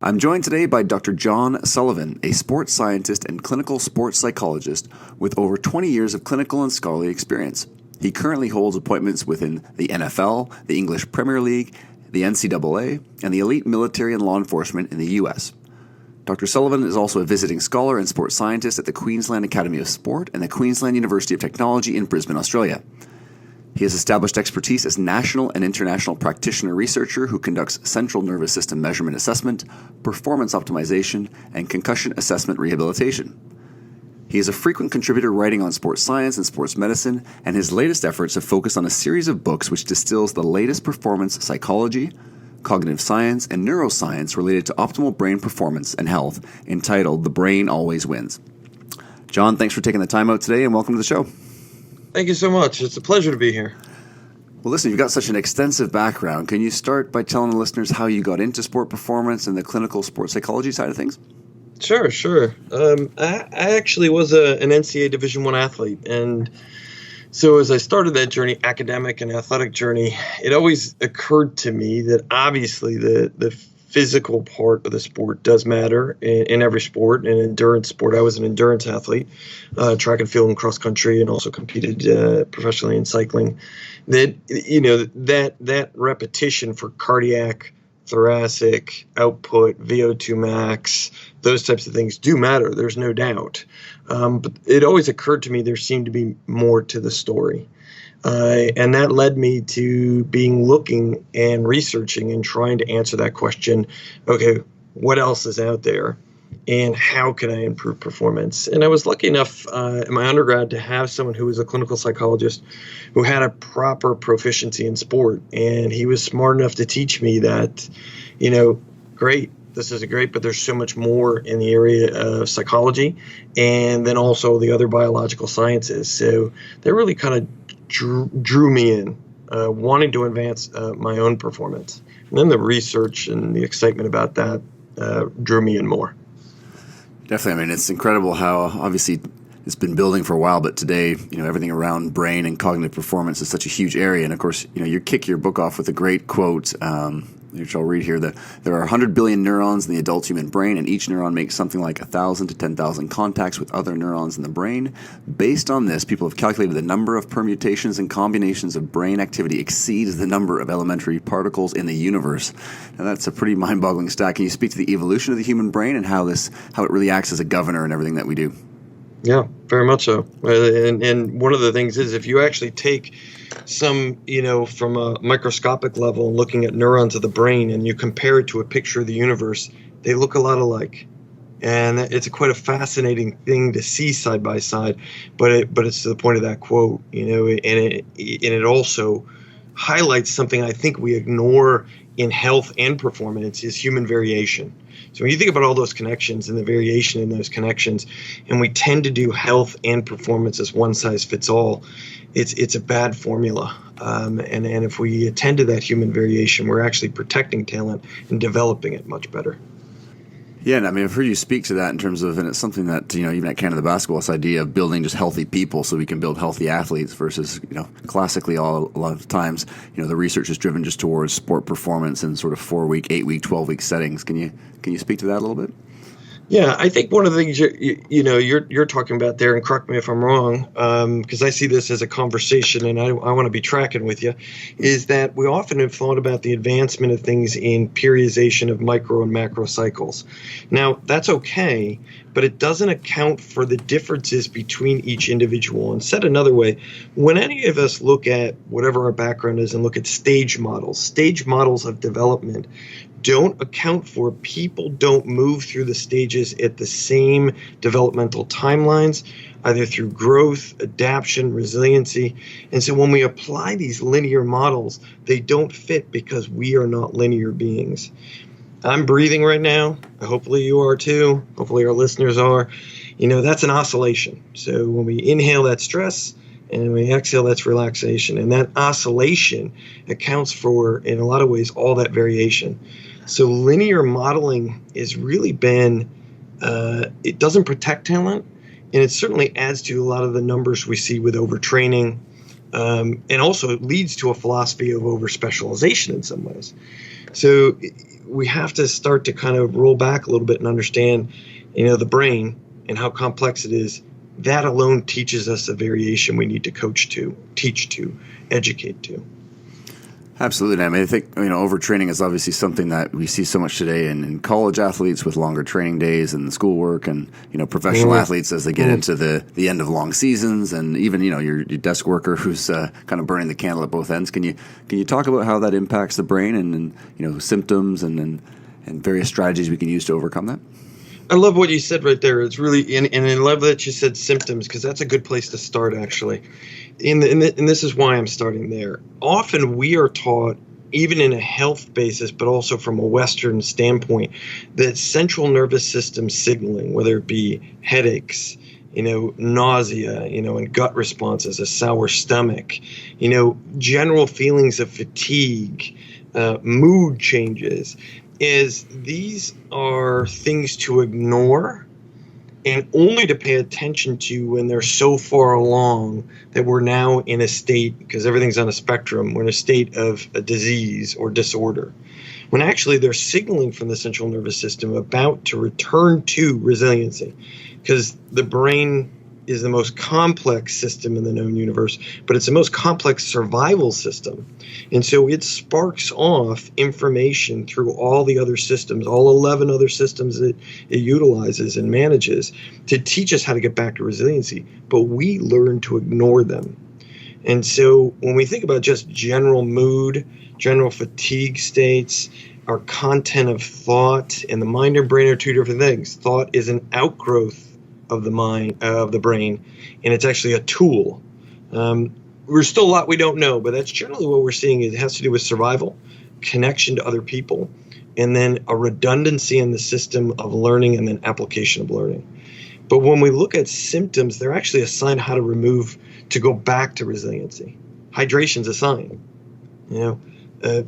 I'm joined today by Dr. John Sullivan, a sports scientist and clinical sports psychologist with over 20 years of clinical and scholarly experience. He currently holds appointments within the NFL, the English Premier League, the NCAA, and the elite military and law enforcement in the U.S. Dr. Sullivan is also a visiting scholar and sports scientist at the Queensland Academy of Sport and the Queensland University of Technology in Brisbane, Australia. He has established expertise as national and international practitioner researcher who conducts central nervous system measurement assessment, performance optimization, and concussion assessment rehabilitation. He is a frequent contributor writing on sports science and sports medicine, and his latest efforts have focused on a series of books which distills the latest performance psychology, cognitive science, and neuroscience related to optimal brain performance and health, entitled The Brain Always Wins. John, thanks for taking the time out today, and welcome to the show. Thank you so much. It's a pleasure to be here. Well, listen, you've got such an extensive background. Can you start by telling the listeners how you got into sport performance and the clinical sports psychology side of things? Sure. I actually was an NCAA Division I athlete, and so as I started that journey, academic and athletic journey, it always occurred to me that obviously the physical part of the sport does matter in every sport. In endurance sport, I was an endurance athlete, track and field and cross country, and also competed professionally in cycling. That repetition for cardiac, thoracic output, VO2 max, those types of things do matter. There's no doubt. But it always occurred to me there seemed to be more to the story. And that led me to looking and researching and trying to answer that question. Okay, what else is out there? And how can I improve performance? And I was lucky enough in my undergrad to have someone who was a clinical psychologist who had a proper proficiency in sport. And he was smart enough to teach me that, great, this is great, but there's so much more in the area of psychology and then also the other biological sciences. So that really kind of drew me in, wanting to advance my own performance. And then the research and the excitement about that drew me in more. Definitely. I mean, it's incredible how obviously it's been building for a while, but today, everything around brain and cognitive performance is such a huge area. And of course, you kick your book off with a great quote, which I'll read here, that there are 100 billion neurons in the adult human brain, and each neuron makes something like 1,000 to 10,000 contacts with other neurons in the brain. Based on this, people have calculated the number of permutations and combinations of brain activity exceeds the number of elementary particles in the universe. Now, that's a pretty mind-boggling stat. Can you speak to the evolution of the human brain and how it really acts as a governor in everything that we do? Yeah, very much so. And one of the things is if you actually take some, from a microscopic level, looking at neurons of the brain, and you compare it to a picture of the universe, they look a lot alike. And it's quite a fascinating thing to see side by side. But it's to the point of that quote, and it also highlights something I think we ignore in health and performance is human variation. So when you think about all those connections and the variation in those connections, and we tend to do health and performance as one size fits all, it's a bad formula. And if we attend to that human variation, we're actually protecting talent and developing it much better. Yeah, and I mean, I've heard you speak to that in terms of, and it's something that, even at Canada Basketball, this idea of building just healthy people so we can build healthy athletes versus, classically a lot of times, the research is driven just towards sport performance in sort of 4-week, 8-week, 12-week settings. Can you speak to that a little bit? Yeah, I think one of the things you're talking about there, and correct me if I'm wrong, because I see this as a conversation, and I want to be tracking with you, is that we often have thought about the advancement of things in periodization of micro and macro cycles. Now, that's okay, but it doesn't account for the differences between each individual. And said another way, when any of us look at whatever our background is and look at stage models of development, don't account for people don't move through the stages at the same developmental timelines, either through growth, adaptation, resiliency. And so when we apply these linear models, they don't fit because we are not linear beings. I'm breathing right now. Hopefully you are too. Hopefully our listeners are. That's an oscillation. So when we inhale, that's stress, and when we exhale, that's relaxation. And that oscillation accounts for, in a lot of ways, all that variation. So linear modeling has really been, it doesn't protect talent, and it certainly adds to a lot of the numbers we see with overtraining, and also it leads to a philosophy of over-specialization in some ways. So we have to start to kind of roll back a little bit and understand, the brain and how complex it is. That alone teaches us the variation we need to coach to, teach to, educate to. Absolutely. I mean, I think, overtraining is obviously something that we see so much today in college athletes with longer training days and schoolwork, and, professional athletes as they get into the end of long seasons, and even, your desk worker who's kind of burning the candle at both ends. Can you talk about how that impacts the brain and symptoms and various strategies we can use to overcome that? I love what you said right there. It's really, and I love that you said symptoms, because that's a good place to start, actually. And this is why I'm starting there. Often we are taught, even in a health basis, but also from a Western standpoint, that central nervous system signaling, whether it be headaches, nausea, and gut responses, a sour stomach, general feelings of fatigue, mood changes, is these are things to ignore and only to pay attention to when they're so far along that we're now in a state, because everything's on a spectrum, we're in a state of a disease or disorder. When actually they're signaling from the central nervous system about to return to resiliency, because the brain is the most complex system in the known universe, but it's the most complex survival system. And so it sparks off information through all the other systems, all 11 other systems that it utilizes and manages to teach us how to get back to resiliency. But we learn to ignore them. And so when we think about just general mood, general fatigue states, our content of thought, and the mind and brain are two different things. Thought is an outgrowth of the mind, of the brain, and it's actually a tool. There's still a lot we don't know, but that's generally what we're seeing. It has to do with survival, connection to other people, and then a redundancy in the system of learning and then application of learning. But when we look at symptoms, they're actually a sign how to go back to resiliency. Hydration's a sign.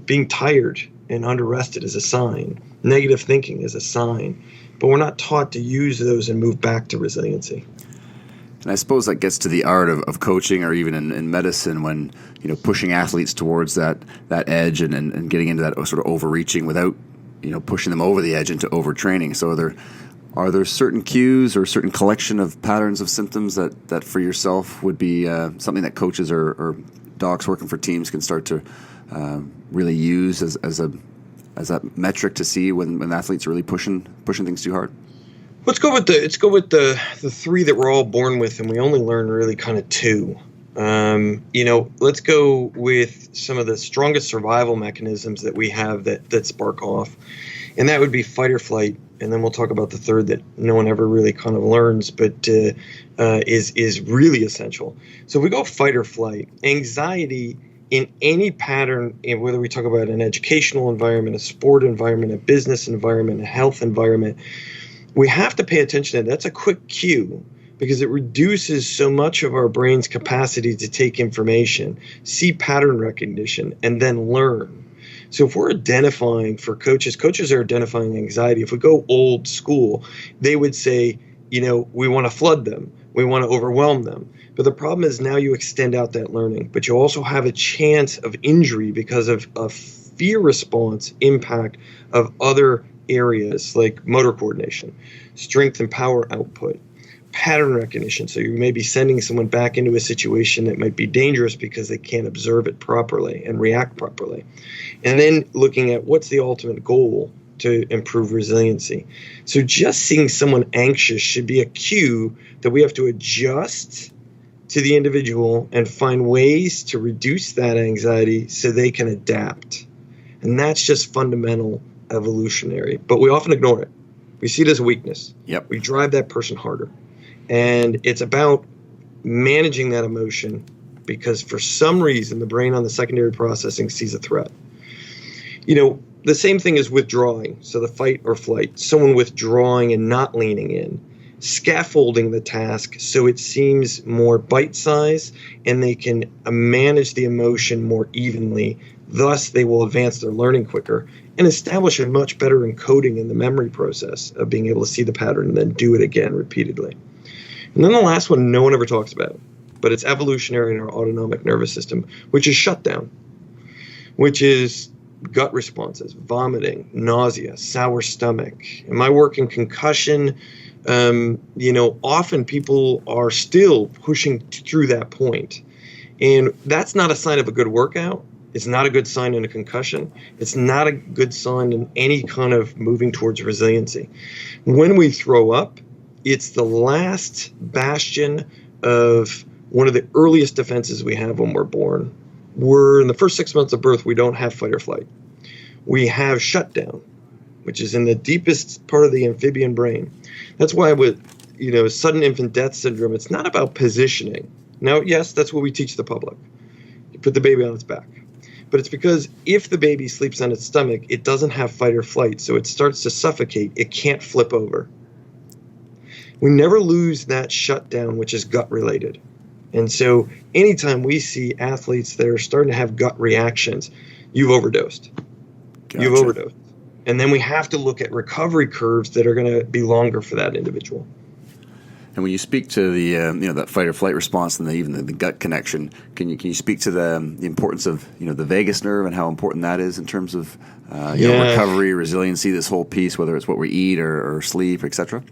Being tired and under-rested is a sign. Negative thinking is a sign. But we're not taught to use those and move back to resiliency. And I suppose that gets to the art of coaching, or even in medicine, when pushing athletes towards that edge and getting into that sort of overreaching without pushing them over the edge into overtraining. So are there certain cues or certain collection of patterns of symptoms that for yourself would be something that coaches or docs working for teams can start to really use as that metric to see when athletes are really pushing things too hard? Let's go with the three that we're all born with, and we only learn really kind of two. Let's go with some of the strongest survival mechanisms that we have that spark off, and that would be fight or flight. And then we'll talk about the third that no one ever really kind of learns, but is really essential. So if we go fight or flight, anxiety in any pattern, whether we talk about an educational environment, a sport environment, a business environment, a health environment, we have to pay attention to that. That's a quick cue, because it reduces so much of our brain's capacity to take information, see pattern recognition, and then learn. So if we're identifying for coaches are identifying anxiety. If we go old school, they would say, we want to flood them. We want to overwhelm them. But the problem is now you extend out that learning, but you also have a chance of injury because of a fear response impact of other areas like motor coordination, strength and power output, pattern recognition. So you may be sending someone back into a situation that might be dangerous because they can't observe it properly and react properly. And then looking at what's the ultimate goal to improve resiliency. So just seeing someone anxious should be a cue that we have to adjust to the individual and find ways to reduce that anxiety so they can adapt. And that's just fundamental evolutionary, but we often ignore it. We see it as a weakness. Yep. We drive that person harder. And it's about managing that emotion, because for some reason the brain on the secondary processing sees a threat. The same thing is withdrawing. So the fight or flight, someone withdrawing and not leaning in, scaffolding the task so it seems more bite-sized and they can manage the emotion more evenly. Thus, they will advance their learning quicker and establish a much better encoding in the memory process of being able to see the pattern and then do it again repeatedly. And then the last one no one ever talks about, but it's evolutionary in our autonomic nervous system, which is shutdown, which is gut responses, vomiting, nausea, sour stomach. In my work in concussion, often people are still pushing through that point. And that's not a sign of a good workout. It's not a good sign in a concussion. It's not a good sign in any kind of moving towards resiliency. When we throw up, it's the last bastion of one of the earliest defenses we have when we're born. We're in the first 6 months of birth, we don't have fight or flight. We have shutdown, which is in the deepest part of the amphibian brain. That's why with sudden infant death syndrome, it's not about positioning. Now, yes, that's what we teach the public. You put the baby on its back. But it's because if the baby sleeps on its stomach, it doesn't have fight or flight, so it starts to suffocate. It can't flip over. We never lose that shutdown, which is gut related. And so anytime we see athletes that are starting to have gut reactions, you've overdosed. Gotcha. You've overdosed. And then we have to look at recovery curves that are going to be longer for that individual. And when you speak to the that fight or flight response and even the gut connection, can you speak to the importance of the vagus nerve and how important that is in terms of recovery, resiliency, this whole piece, whether it's what we eat or sleep, etc.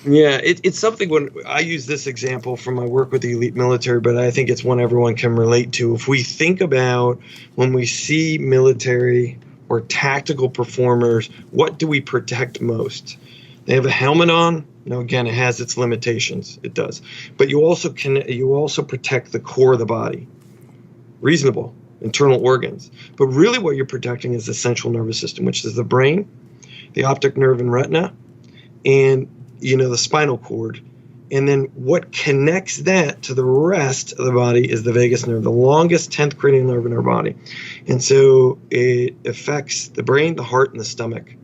Yeah, it's something when I use this example from my work with the elite military, but I think it's one everyone can relate to. If we think about when we see military or tactical performers, what do we protect most? They have a helmet on. Now, again, it has its limitations. It does. But you also protect the core of the body. Reasonable. Internal organs. But really what you're protecting is the central nervous system, which is the brain, the optic nerve and retina, and the spinal cord. And then what connects that to the rest of the body is the vagus nerve, the longest 10th cranial nerve in our body. And so it affects the brain, the heart, and the stomach.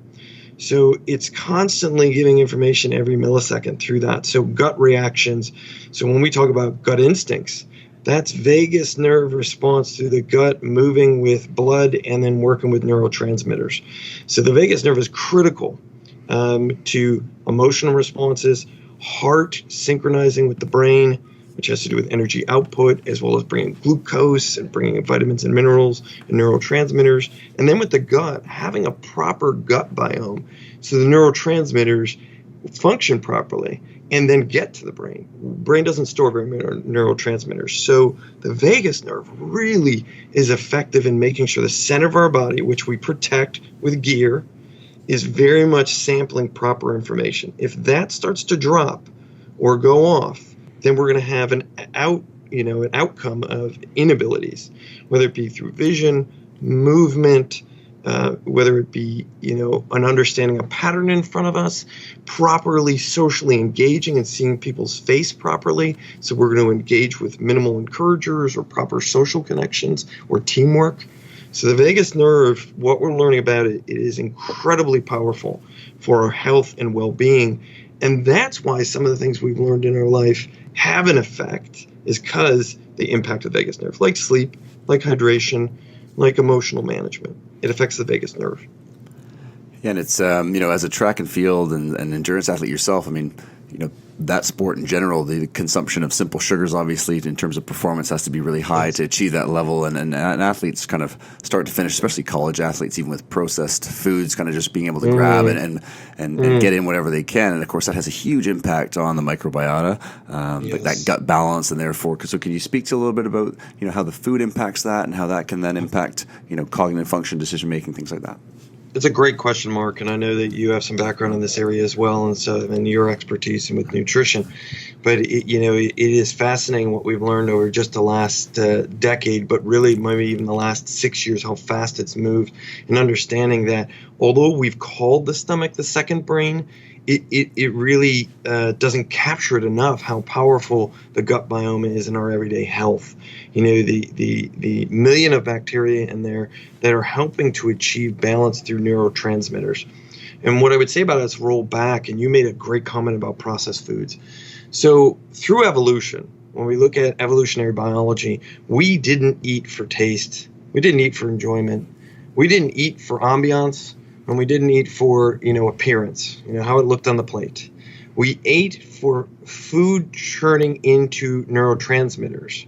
So it's constantly giving information every millisecond through that. So gut reactions. So when we talk about gut instincts, that's vagus nerve response through the gut moving with blood and then working with neurotransmitters. So the vagus nerve is critical to emotional responses, heart synchronizing with the brain, which has to do with energy output, as well as bringing glucose and bringing in vitamins and minerals and neurotransmitters. And then with the gut, having a proper gut biome so the neurotransmitters function properly and then get to the brain. Brain doesn't store very many neurotransmitters. So the vagus nerve really is effective in making sure the center of our body, which we protect with gear, is very much sampling proper information. If that starts to drop or go off, then we're going to have an outcome of inabilities, whether it be through vision, movement, whether it be, an understanding of pattern in front of us, properly socially engaging and seeing people's face properly. So we're going to engage with minimal encouragers or proper social connections or teamwork. So the vagus nerve, what we're learning about it is incredibly powerful for our health and well-being. And that's why some of the things we've learned in our life have an effect, is because they impact the vagus nerve, like sleep, like hydration, like emotional management. It affects the vagus nerve. Yeah, and it's, as a track and field and endurance athlete yourself, that sport in general, the consumption of simple sugars, obviously, in terms of performance, has to be really high to achieve that level. And athletes kind of start to finish, especially college athletes, even with processed foods, kind of just being able to grab and get in whatever they can. And, of course, that has a huge impact on the microbiota, that gut balance. And therefore, so can you speak to a little bit about, how the food impacts that and how that can then impact, cognitive function, decision-making, things like that? It's a great question, Mark, and I know that you have some background in this area as well, and your expertise with nutrition. But it is fascinating what we've learned over just the last decade, but really maybe even the last 6 years, how fast it's moved, and understanding that although we've called the stomach the second brain, it really doesn't capture it enough how powerful the gut biome is in our everyday health. The million of bacteria in there that are helping to achieve balance through neurotransmitters. And what I would say about it is roll back, and you made a great comment about processed foods. So through evolution, when we look at evolutionary biology, we didn't eat for taste. We didn't eat for enjoyment. We didn't eat for ambiance. And we didn't eat for, appearance, how it looked on the plate. We ate for food churning into neurotransmitters.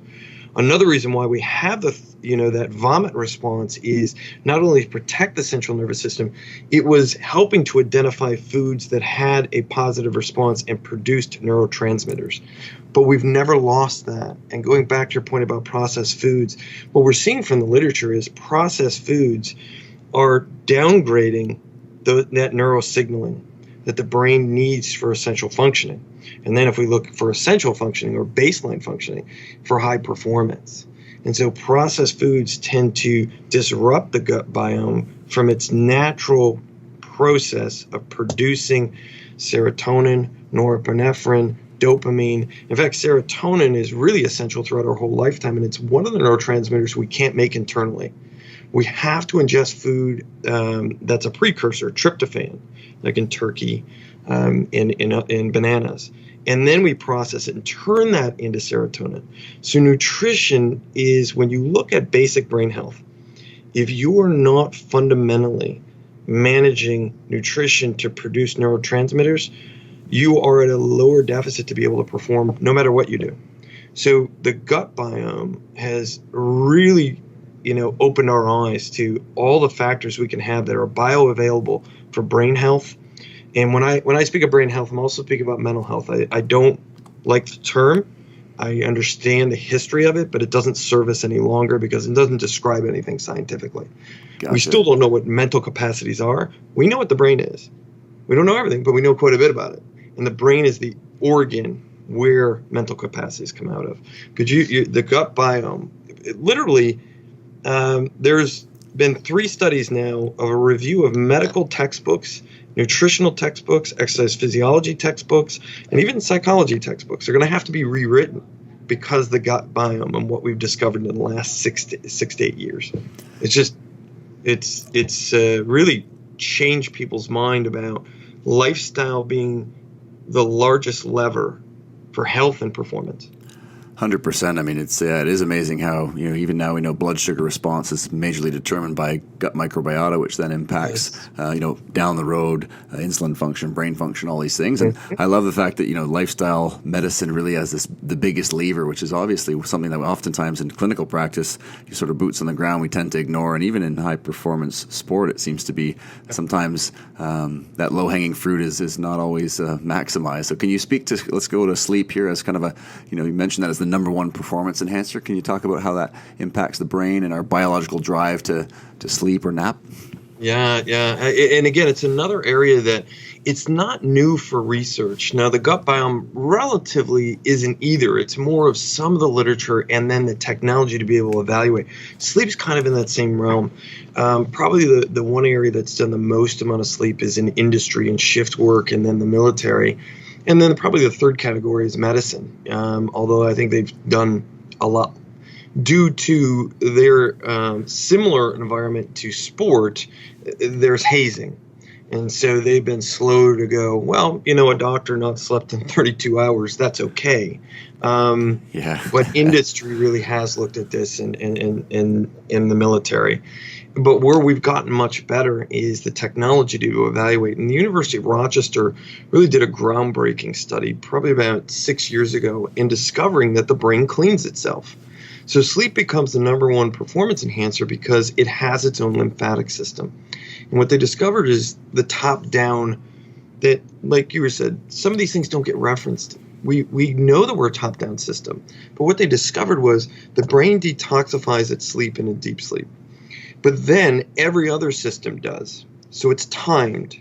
Another reason why we have that vomit response is not only to protect the central nervous system, it was helping to identify foods that had a positive response and produced neurotransmitters. But we've never lost that. And going back to your point about processed foods, what we're seeing from the literature is processed foods are downgrading that neural signaling that the brain needs for essential functioning. And then if we look for essential functioning or baseline functioning for high performance. And so processed foods tend to disrupt the gut biome from its natural process of producing serotonin, norepinephrine, dopamine. In fact, serotonin is really essential throughout our whole lifetime, and it's one of the neurotransmitters we can't make internally. We have to ingest food that's a precursor, tryptophan, like in turkey, in bananas. And then we process it and turn that into serotonin. So nutrition is, when you look at basic brain health, if you are not fundamentally managing nutrition to produce neurotransmitters, you are at a lower deficit to be able to perform no matter what you do. So the gut biome has really opened our eyes to all the factors we can have that are bioavailable for brain health. And when I speak of brain health, I'm also speaking about mental health. I don't like the term. I understand the history of it, but it doesn't serve us any longer because it doesn't describe anything scientifically. Gotcha. We still don't know what mental capacities are. We know what the brain is. We don't know everything, but we know quite a bit about it. And the brain is the organ where mental capacities come out of. Because the gut biome, literally, there's been 3 studies now of a review of medical textbooks, nutritional textbooks, exercise physiology textbooks, and even psychology textbooks are going to have to be rewritten because the gut biome and what we've discovered in the last 6 to 8 years. It's really changed people's mind about lifestyle being the largest lever for health and performance. 100%. I mean, it is amazing how, even now we know blood sugar response is majorly determined by gut microbiota, which then impacts, down the road, insulin function, brain function, all these things. And I love the fact that, lifestyle medicine really has the biggest lever, which is obviously something that oftentimes in clinical practice, you sort of boots on the ground, we tend to ignore. And even in high performance sport, it seems to be sometimes that low hanging fruit is not always maximized. So can you speak to, let's go to sleep here as kind of a, you mentioned that as the number one performance enhancer. Can you talk about how that impacts the brain and our biological drive to sleep or nap? Yeah. And again, it's another area that it's not new for research. Now, the gut biome relatively isn't either. It's more of some of the literature and then the technology to be able to evaluate. Sleep's kind of in that same realm. Probably the one area that's done the most amount of sleep is in industry and shift work and then the military. And then probably the third category is medicine, although I think they've done a lot due to their similar environment to sport. There's hazing. And so they've been slow to go, well, a doctor not slept in 32 hours, that's okay. But industry really has looked at this in the military. But where we've gotten much better is the technology to evaluate. And the University of Rochester really did a groundbreaking study probably about 6 years ago in discovering that the brain cleans itself. So sleep becomes the number one performance enhancer because it has its own lymphatic system. And what they discovered is the top-down that, like you said, some of these things don't get referenced. We know that we're a top-down system. But what they discovered was the brain detoxifies its sleep in a deep sleep. But then every other system does. So it's timed.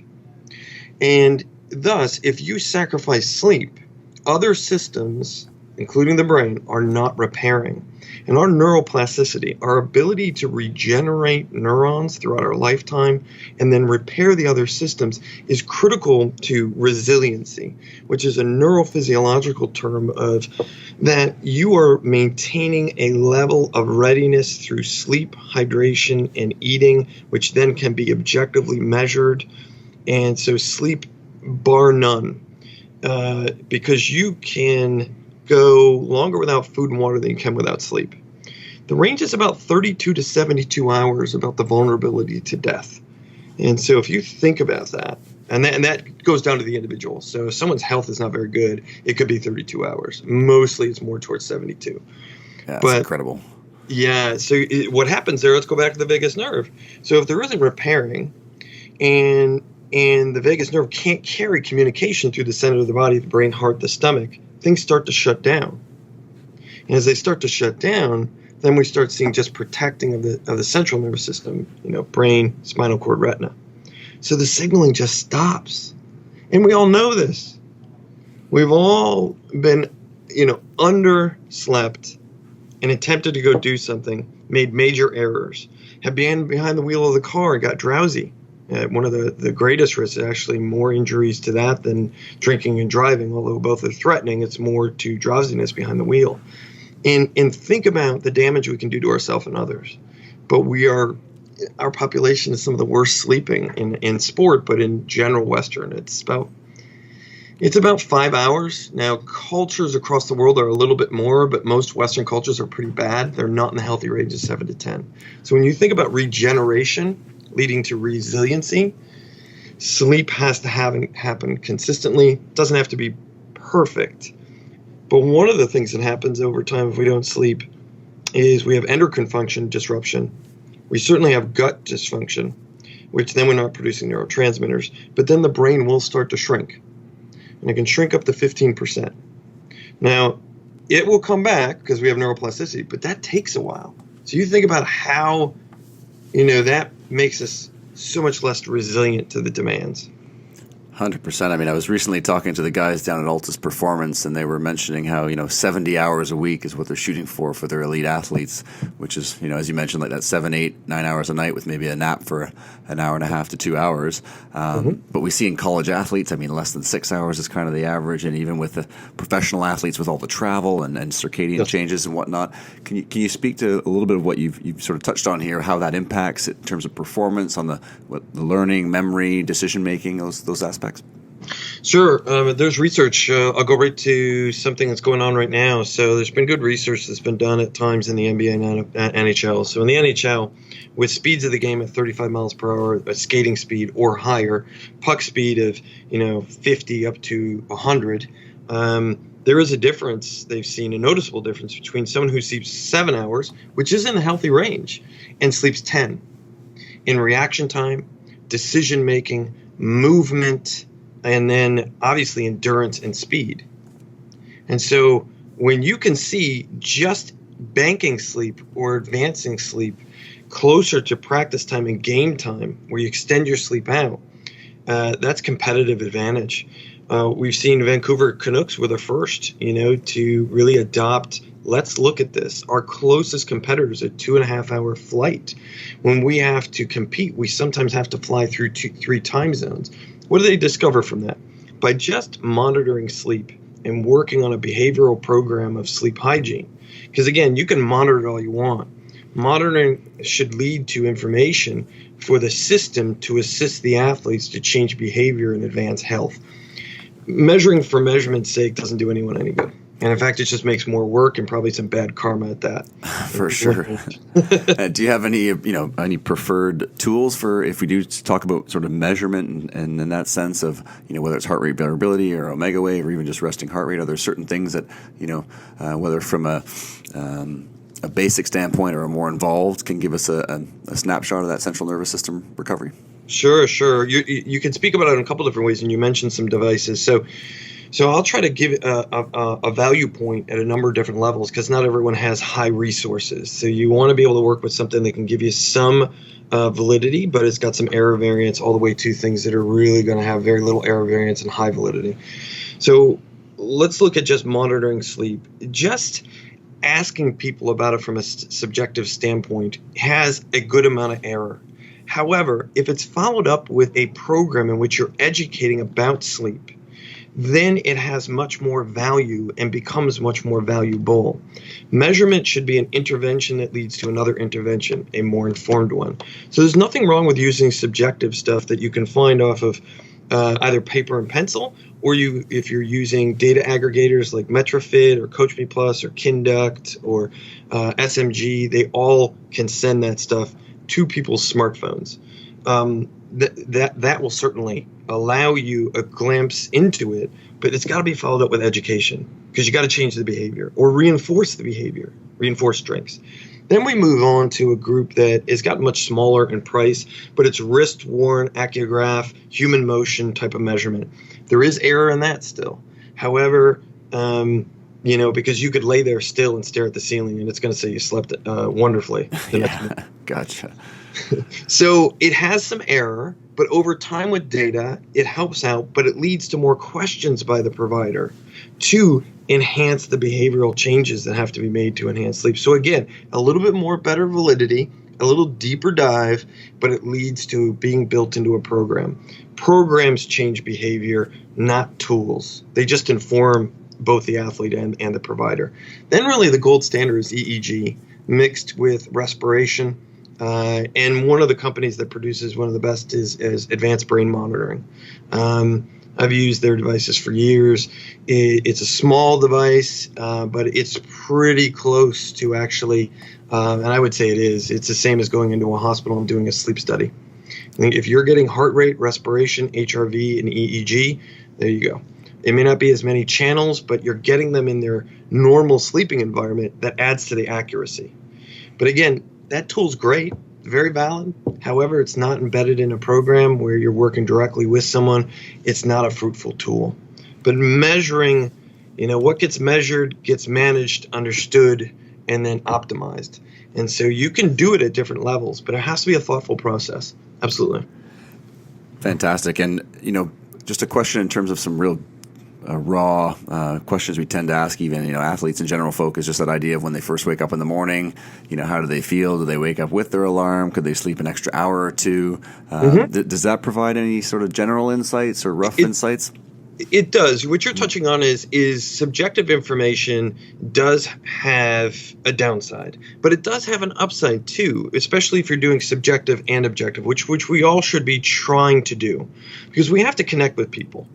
And thus, if you sacrifice sleep, other systems, including the brain, are not repairing. And our neuroplasticity, our ability to regenerate neurons throughout our lifetime and then repair the other systems, is critical to resiliency, which is a neurophysiological term of that you are maintaining a level of readiness through sleep, hydration, and eating, which then can be objectively measured. And so sleep, bar none, because you can go longer without food and water than you can without sleep. The range is about 32 to 72 hours about the vulnerability to death. And so if you think about that, and that goes down to the individual. So if someone's health is not very good, it could be 32 hours. Mostly it's more towards 72. Yeah, that's incredible. Yeah. So what happens there? Let's go back to the vagus nerve. So if there isn't repairing, and the vagus nerve can't carry communication through the center of the body, the brain, heart, the stomach, things start to shut down. And as they start to shut down, then we start seeing just protecting of the central nervous system, brain, spinal cord, retina. So the signaling just stops. And we all know this. We've all been, underslept and attempted to go do something, made major errors, have been behind the wheel of the car and got drowsy. One of the greatest risks is actually more injuries to that than drinking and driving, although both are threatening. It's more to drowsiness behind the wheel. And think about the damage we can do to ourselves and others. But our population is some of the worst sleeping in sport, but in general Western. It's about 5 hours. Now, cultures across the world are a little bit more, but most Western cultures are pretty bad. They're not in the healthy range of 7 to 10. So when you think about regeneration leading to resiliency, sleep has to happen consistently. It doesn't have to be perfect. But one of the things that happens over time if we don't sleep is we have endocrine function disruption. We certainly have gut dysfunction, which then we're not producing neurotransmitters. But then the brain will start to shrink. And it can shrink up to 15%. Now, it will come back because we have neuroplasticity, but that takes a while. So you think about how, that makes us so much less resilient to the demands. 100%. I mean, I was recently talking to the guys down at Altus Performance, and they were mentioning how, 70 hours a week is what they're shooting for their elite athletes, which is, as you mentioned, like that 7, 8, 9 hours a night with maybe a nap for an hour and a half to 2 hours. But we see in college athletes, less than 6 hours is kind of the average. And even with the professional athletes with all the travel and circadian changes and whatnot, can you speak to a little bit of what you've sort of touched on here, how that impacts in terms of performance on the learning, memory, decision-making, those aspects? Sure. There's research. I'll go right to something that's going on right now. So there's been good research that's been done at times in the NBA and NHL. So in the NHL, with speeds of the game at 35 miles per hour, a skating speed or higher, puck speed of 50 up to 100, there is a difference. They've seen a noticeable difference between someone who sleeps 7 hours, which is in a healthy range, and sleeps 10 in reaction time, decision making, movement, and then obviously endurance and speed. And so when you can see just banking sleep or advancing sleep closer to practice time and game time, where you extend your sleep out, that's competitive advantage. We've seen Vancouver Canucks were the first, to really adopt, let's look at this. Our closest competitors, a 2.5-hour flight. When we have to compete, we sometimes have to fly through 3 time zones. What do they discover from that? By just monitoring sleep and working on a behavioral program of sleep hygiene. Because again, you can monitor it all you want. Monitoring should lead to information for the system to assist the athletes to change behavior and advance health. Measuring for measurement's sake doesn't do anyone any good. And in fact, it just makes more work and probably some bad karma at that. For sure. Do you have any preferred tools for if we do talk about sort of measurement and in that sense of, whether it's heart rate variability or omega wave or even just resting heart rate? Are there certain things that, whether from a basic standpoint or a more involved can give us a snapshot of that central nervous system recovery? Sure. You can speak about it in a couple different ways, and you mentioned some devices. So I'll try to give a value point at a number of different levels because not everyone has high resources. So you want to be able to work with something that can give you some validity, but it's got some error variance all the way to things that are really going to have very little error variance and high validity. So let's look at just monitoring sleep. Just asking people about it from a subjective standpoint has a good amount of error. However, if it's followed up with a program in which you're educating about sleep, then it has much more value and becomes much more valuable. Measurement should be an intervention that leads to another intervention, a more informed one. So there's nothing wrong with using subjective stuff that you can find off of either paper and pencil, or if you're using data aggregators like MetroFit or CoachMe Plus or Kinduct or SMG, they all can send that stuff to people's smartphones. That will certainly allow you a glimpse into it, but it's got to be followed up with education because you got to change the behavior or reinforce the behavior, reinforce strengths. Then we move on to a group that has gotten much smaller in price, but it's wrist-worn actiograph, human motion type of measurement. There is error in that still. However, because you could lay there still and stare at the ceiling, and it's going to say you slept wonderfully the next morning. Gotcha. So it has some error, but over time with data, it helps out, but it leads to more questions by the provider to enhance the behavioral changes that have to be made to enhance sleep. So again, a little bit more better validity, a little deeper dive, but it leads to being built into a program. Programs change behavior, not tools. They just inform both the athlete and the provider. Then really the gold standard is EEG mixed with respiration. And one of the companies that produces one of the best is Advanced Brain Monitoring. I've used their devices for years. It's a small device, but it's pretty close to actually, and I would say it is. It's the same as going into a hospital and doing a sleep study. I think if you're getting heart rate, respiration, HRV, and EEG, there you go. It may not be as many channels, but you're getting them in their normal sleeping environment. That adds to the accuracy. But again, that tool's great, very valid. However, it's not embedded in a program where you're working directly with someone. It's not a fruitful tool. But measuring, what gets measured gets managed, understood, and then optimized. And so you can do it at different levels, but it has to be a thoughtful process. Absolutely. Fantastic. And, just a question in terms of some real raw questions we tend to ask even, athletes in general focus, just that idea of when they first wake up in the morning, how do they feel? Do they wake up with their alarm? Could they sleep an extra hour or two? Does that provide any sort of general insights or rough insights? It does. What you're touching on is subjective information does have a downside, but it does have an upside too, especially if you're doing subjective and objective, which we all should be trying to do, because we have to connect with people.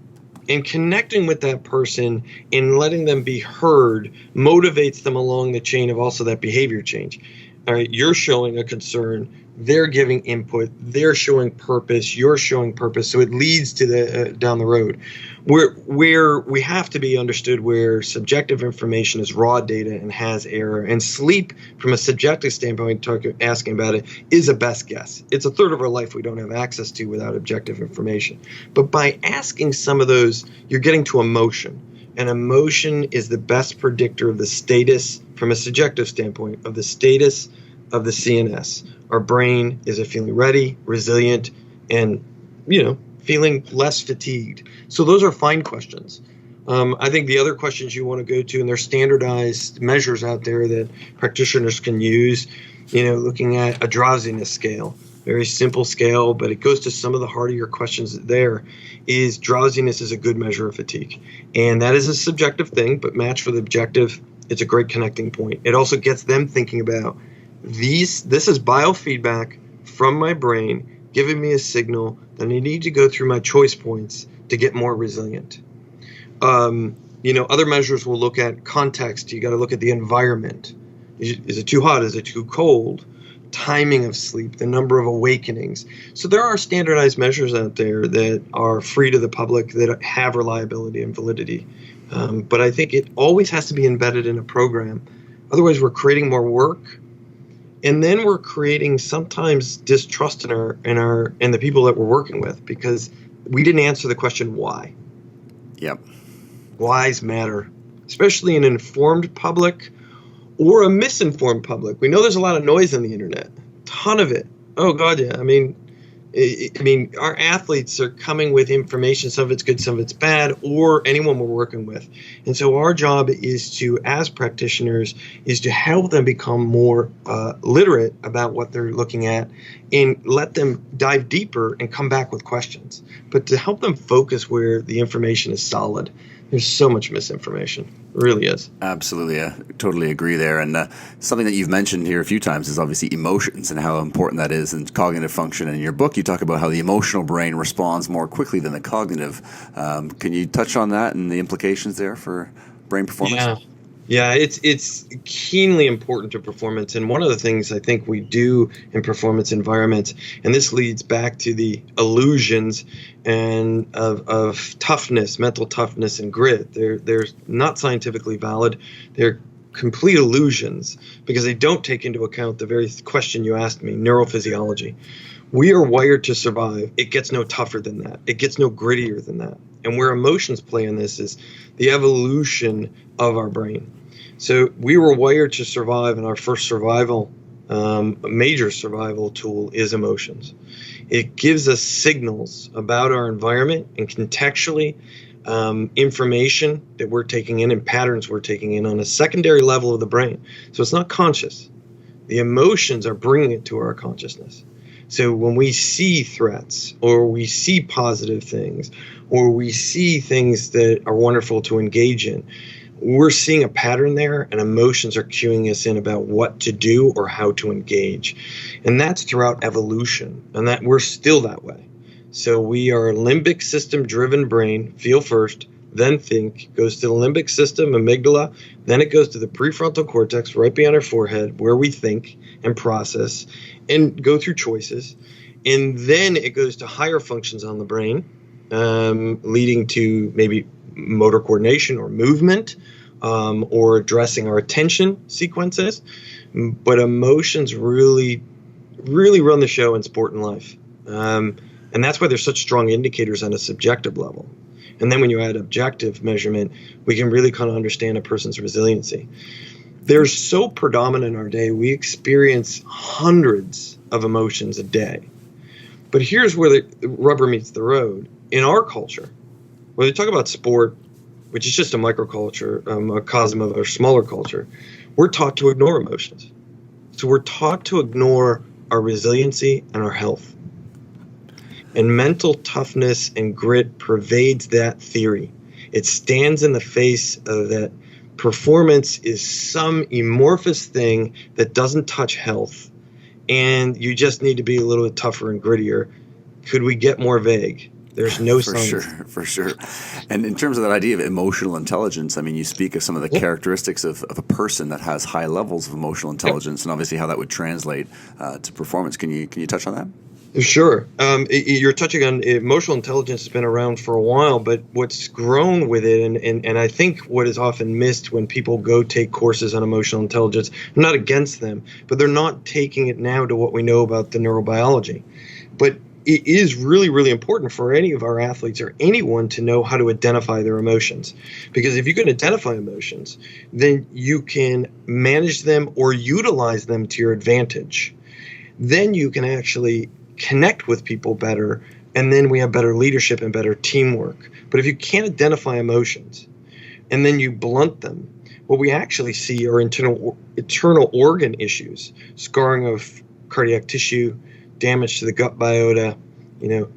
And connecting with that person and letting them be heard motivates them along the chain of also that behavior change. All right, you're showing a concern, they're giving input, they're showing purpose, you're showing purpose, so it leads to the down the road. Where we have to be understood where subjective information is raw data and has error, and sleep from a subjective standpoint, asking about it, is a best guess. It's a third of our life we don't have access to without objective information. But by asking some of those, you're getting to emotion. And emotion is the best predictor of the status, from a subjective standpoint, of the status of the CNS. Our brain, is it feeling ready, resilient, and, feeling less fatigued? So those are fine questions. I think the other questions you want to go to, and there's standardized measures out there that practitioners can use, looking at a drowsiness scale. Very simple scale, but it goes to some of the heart of your questions there. Is drowsiness is a good measure of fatigue. And that is a subjective thing, but matched with objective, it's a great connecting point. It also gets them thinking about this is biofeedback from my brain giving me a signal that I need to go through my choice points to get more resilient. Other measures will look at context. You got to look at the environment. Is it too hot? Is it too cold? Timing of sleep, the number of awakenings. So there are standardized measures out there that are free to the public that have reliability and validity. But I think it always has to be embedded in a program. Otherwise, we're creating more work. And then we're creating sometimes distrust in the people that we're working with, because we didn't answer the question why. Yep. Whys matter, especially an informed public or a misinformed public. We know there's a lot of noise on the internet, ton of it. Oh God, yeah. I mean, our athletes are coming with information. Some of it's good, some of it's bad, or anyone we're working with. And so our job is to, as practitioners, is to help them become more literate about what they're looking at, and let them dive deeper and come back with questions. But to help them focus where the information is solid. There's so much misinformation. It really is. Absolutely. I totally agree there. And something that you've mentioned here a few times is obviously emotions and how important that is in cognitive function. And in your book, you talk about how the emotional brain responds more quickly than the cognitive. Can you touch on that and the implications there for brain performance? Yeah, it's keenly important to performance. And one of the things I think we do in performance environments, and this leads back to the illusions and of toughness, mental toughness and grit. They're not scientifically valid. They're complete illusions because they don't take into account the very question you asked me, neurophysiology. We are wired to survive. It gets no tougher than that. It gets no grittier than that. And where emotions play in this is the evolution of our brain. So we were wired to survive, and our first major survival tool is emotions. It gives us signals about our environment and contextually information that we're taking in and patterns we're taking in on a secondary level of the brain. So it's not conscious. The emotions are bringing it to our consciousness. So when we see threats, or we see positive things, or we see things that are wonderful to engage in, we're seeing a pattern there, and emotions are cueing us in about what to do or how to engage. And that's throughout evolution, and that we're still that way. So we are a limbic system driven brain, feel first, then think, goes to the limbic system, amygdala, then it goes to the prefrontal cortex right behind our forehead where we think and process and go through choices. And then it goes to higher functions on the brain, leading to maybe motor coordination or movement, or addressing our attention sequences. But emotions really, really run the show in sport and life. And that's why they're such strong indicators on a subjective level. And then when you add objective measurement, we can really kind of understand a person's resiliency. They're so predominant in our day. We experience hundreds of emotions a day. But here's where the rubber meets the road. In our culture, when they talk about sport, which is just a microculture, a cosm of our smaller culture, we're taught to ignore emotions. So we're taught to ignore our resiliency and our health. And mental toughness and grit pervades that theory. It stands in the face of that performance is some amorphous thing that doesn't touch health, and you just need to be a little bit tougher and grittier. Could we get more vague? There's no science. For sure. And in terms of that idea of emotional intelligence, I mean, you speak of some of the characteristics of a person that has high levels of emotional intelligence, and obviously how that would translate to performance. Can you touch on that? Sure. You're touching on emotional intelligence has been around for a while, but what's grown with it, and I think what is often missed when people go take courses on emotional intelligence, I'm not against them, but they're not taking it now to what we know about the neurobiology. But it is really, really important for any of our athletes or anyone to know how to identify their emotions. Because if you can identify emotions, then you can manage them or utilize them to your advantage. Then you can actually connect with people better, and then we have better leadership and better teamwork. But if you can't identify emotions and then you blunt them, what we actually see are internal organ issues, scarring of cardiac tissue, damage to the gut biota,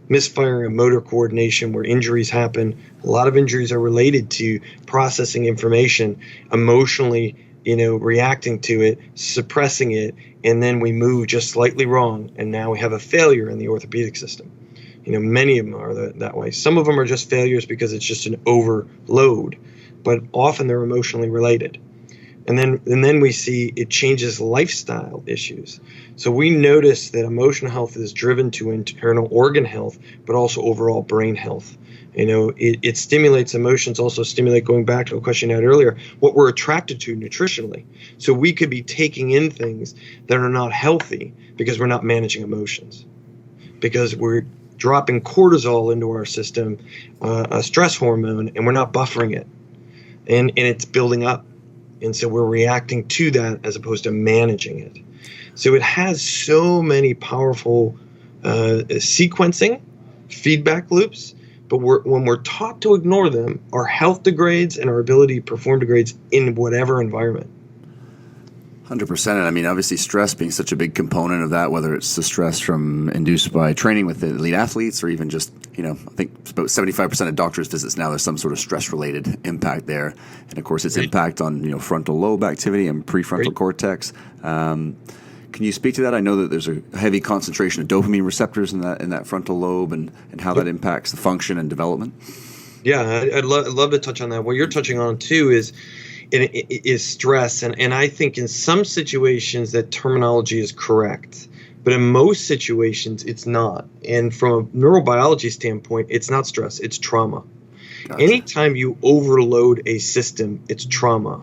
misfiring of motor coordination where injuries happen. A lot of injuries are related to processing information, emotionally reacting to it, suppressing it, and then we move just slightly wrong, and now we have a failure in the orthopedic system. Many of them are that way. Some of them are just failures because it's just an overload, but often they're emotionally related. And then we see it changes lifestyle issues. So we notice that emotional health is driven to internal organ health, but also overall brain health. It stimulates emotions, also stimulate, going back to a question you had earlier, what we're attracted to nutritionally. So we could be taking in things that are not healthy because we're not managing emotions, because we're dropping cortisol into our system, a stress hormone, and we're not buffering it. And it's building up. And so we're reacting to that as opposed to managing it. So it has so many powerful sequencing, feedback loops. But when we're taught to ignore them, our health degrades and our ability to perform degrades in whatever environment. 100%. And I mean, obviously stress being such a big component of that, whether it's the stress induced by training with the elite athletes or even just, I think about 75% of doctors' visits now, there's some sort of stress-related impact there. And of course, its impact on, frontal lobe activity and prefrontal cortex. Can you speak to that? I know that there's a heavy concentration of dopamine receptors in that frontal lobe and how that impacts the function and development. Yeah, I'd love to touch on that. What you're touching on, too, is stress. And I think in some situations that terminology is correct. But in most situations, it's not. And from a neurobiology standpoint, it's not stress, it's trauma. Gotcha. Anytime you overload a system, it's trauma.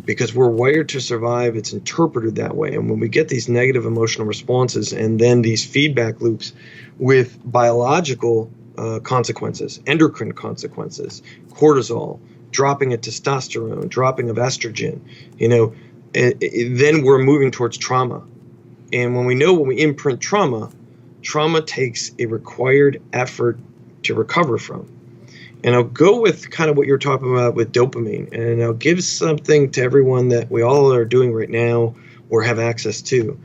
because we're wired to survive. It's interpreted that way. And when we get these negative emotional responses and then these feedback loops with biological consequences, endocrine consequences, cortisol, dropping of testosterone, dropping of estrogen, then we're moving towards trauma. And when we imprint trauma takes a required effort to recover from. And I'll go with kind of what you're talking about with dopamine, and I'll give something to everyone that we all are doing right now or have access to.